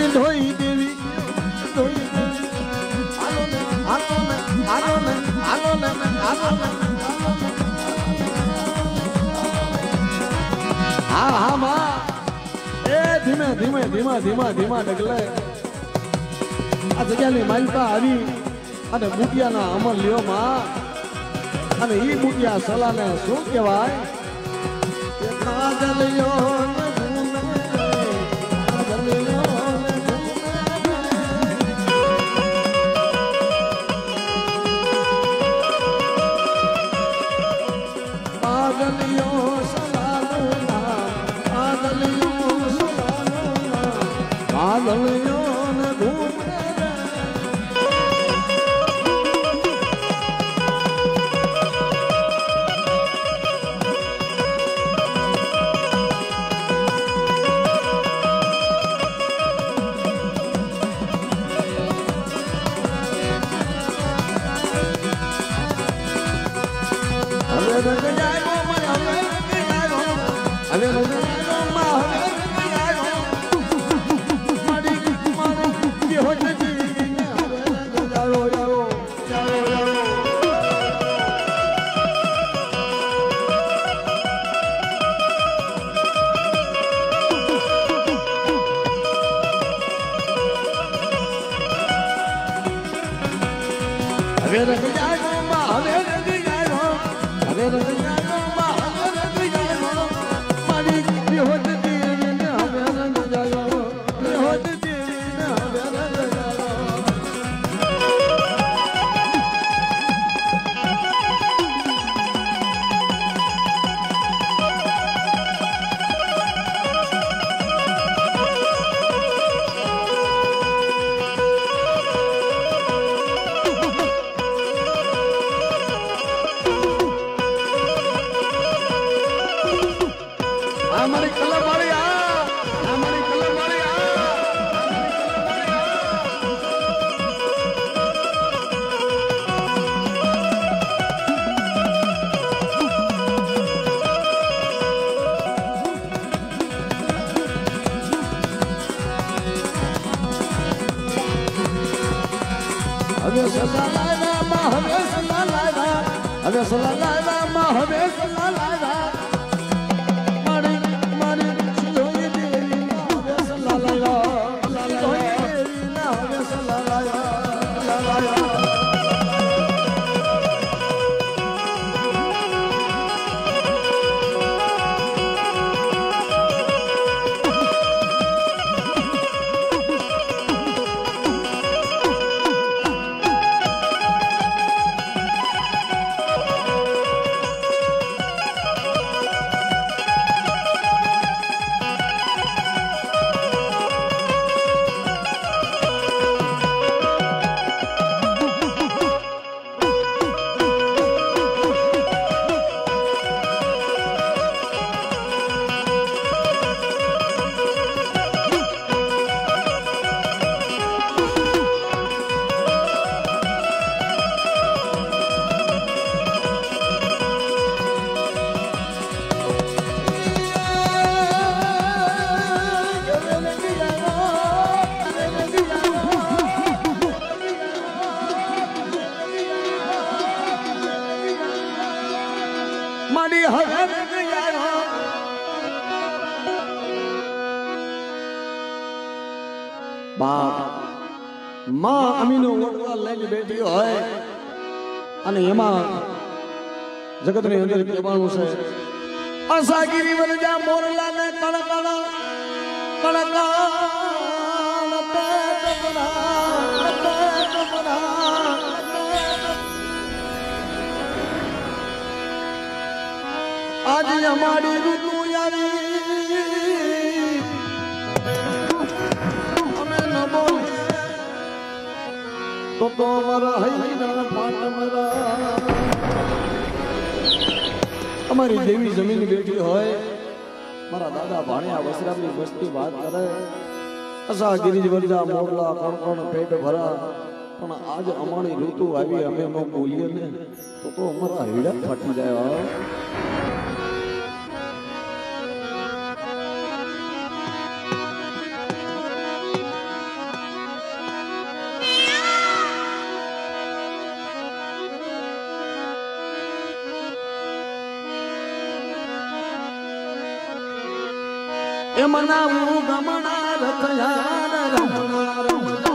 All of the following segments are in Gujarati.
ઢોઈ દેવી ઢોઈ દેવી હાલો ને હાલો ને હાલો ને હાલો ને હાલો ને હા હા માં એ ધીમે ધીમે ધીમા ધીમા ધીમા ડગલે આ જગ્યાની માલિકા આવી અને બુટિયાના અમલ લ્યો માં અને ઈ બુટિયા સલાને શું કહેવાય કાજલિયો માં અમીનો ઓટલા લઈને બેઠી હોય અને એમાં જગતની અંદર કહેવાનું છે અસાગીરી વરજા મોરલા ને કણકણ આજ અમારી ઋતુ આવી અમે ન બોલી તો અમારા હૈના પાટમરા અમારી દેવી જમીન બેઠી હોય મારા દાદા ભાણિયા વસરામની વસ્તી વાત કરે અસા ગિરિજ વરજા મોરલા કણકણ પેટ ભરા પણ આજ અમારી ઋતુ આવી અમે ન બોલીએ ને તો અમારા હૈડા ફાટી જાય એ મનાવું ગમણા રથયાન રમણા રમજો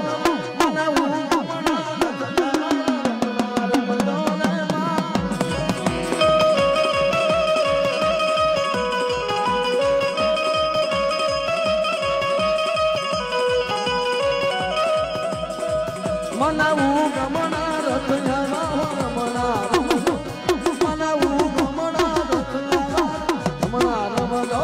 મનાવું ગમણા રથયાન રમજો રે માં મનાવું ગમણા રથયાન રમણા મનાવું ગમણા રથયાન રમણા રમજો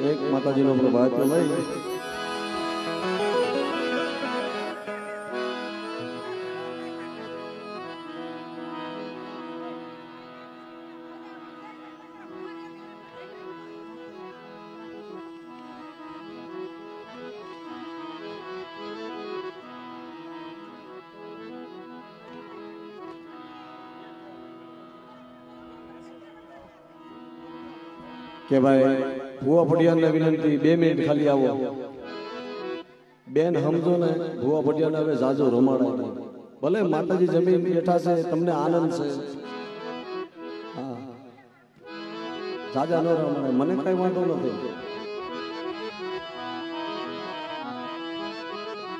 એક માતાજીનો પ્રભાત લઈ કે ભાઈ ભુવા પટિયાને વિનંતી 2 મિનિટ ખાલી આવો બેન સમજો ને ભુવા પટિયાને હવે જાજો રમાડાય ભલે માતાજી જમીન બેઠા છે તમને આનંદ છે હા જાજા ન રમાડાય મને કઈ વાંધો નથી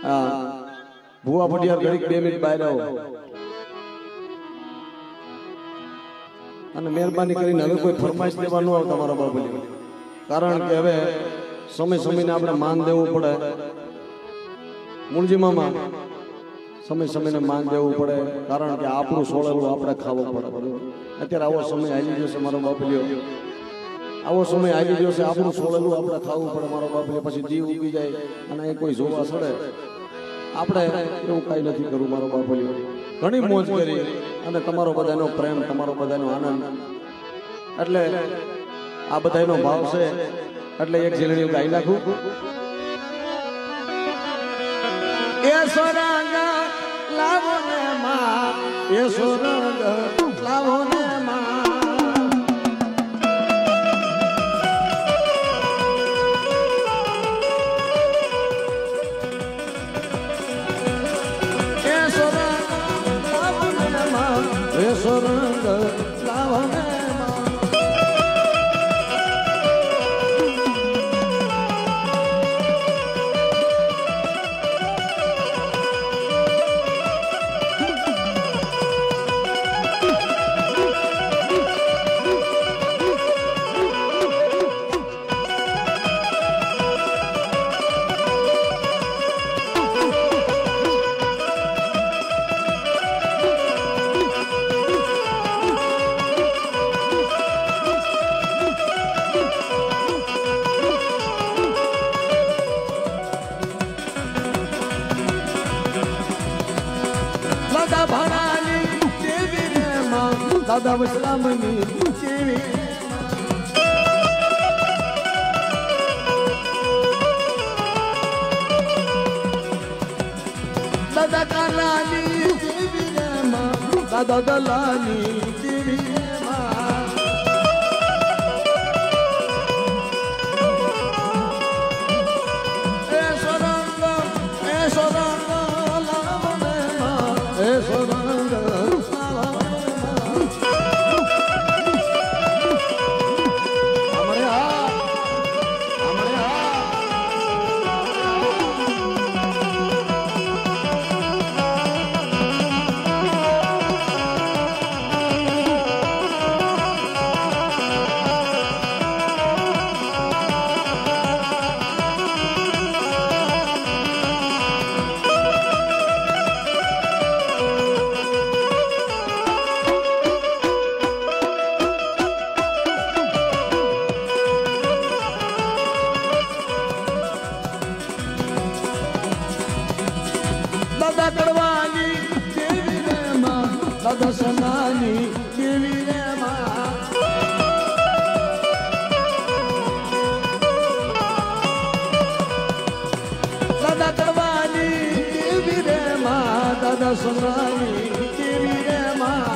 હા ભુવા પટિયા ઘડીક 2 મિનિટ બહાર આવો અને મહેરબાની કરીને હવે કોઈ ફરમાઈશ દેવા ન આવતા મારા બાપુજી કારણ કે હવે સમય સમયને આપણે માન દેવું પડે મૂળજી મામા સમય સમયને માન દેવું પડે કારણ કે આપણું સોળેલું આપણે ખાવું પડે બરોબર અત્યારે આવો સમય આવી ગયો છે મારો બાપુજીઓ આવો સમય આવી ગયો છે આપણું સોળેલું આપણે ખાવું પડે મારો બાપુજી પછી જીવ ઉગી જાય અને એ કોઈ જોવા સડે આપણે એવું કઈ નથી કરવું મારો બાપુજીઓ ઘણી મોજ કરી અને તમારો બધાનો પ્રેમ તમારો બધાનો આનંદ એટલે આ બધાનો ભાવ છે એટલે એક ઝીલણી ગાઈ નાખું એ સોરંગ લાવો ને માં એ સોરંગ લાવો ને માં એ સોરંગ લાવને દાદા વસલામની જેવી દાદા કાલાની જેવી દાદા દલાની જેવી એ સોરંગ લાવને એ સોરંગ દાદા કડવાની દેવી રે માં દાદા સનાની દેવી રે માં દાદા કડવાની દેવી રે માં દાદા સનાની દેવી રે માં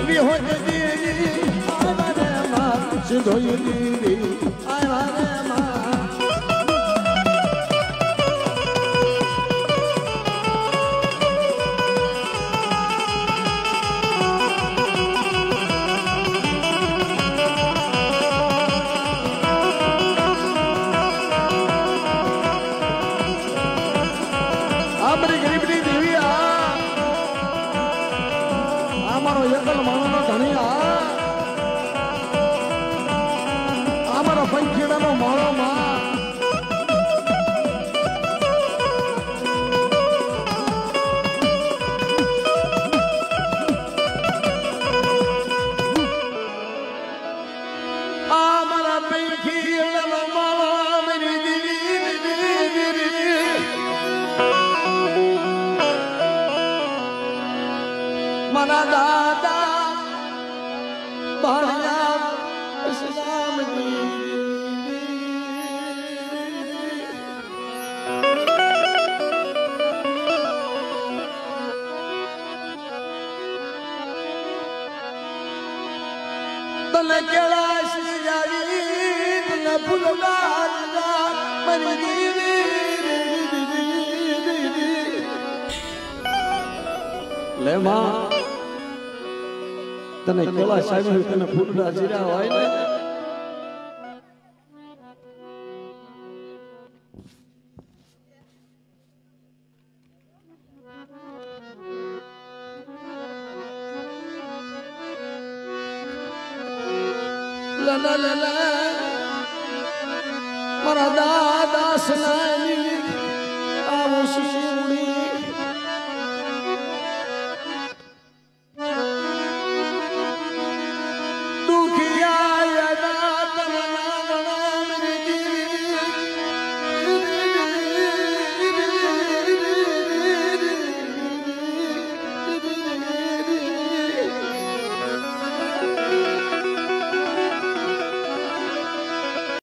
વિહોજ દેવી સિંધોઈ દેવી આવ્યા રે માં અમારી ગરીબની દેવી આ મારો એકલ માણસનો ધણી અમારો પંખીડાનો માળો માં અમારા પંખીડાનો માળો મારી દેવી મારા દાદા ભાણિયા ઇસ્લામની તને કેળા શ્રી જાવી તને ફૂલદાર મારી દેવી લે માં તને કેળા સાહેબ તને ફૂલડા જીરા હોય ને મારા દાદા સનાની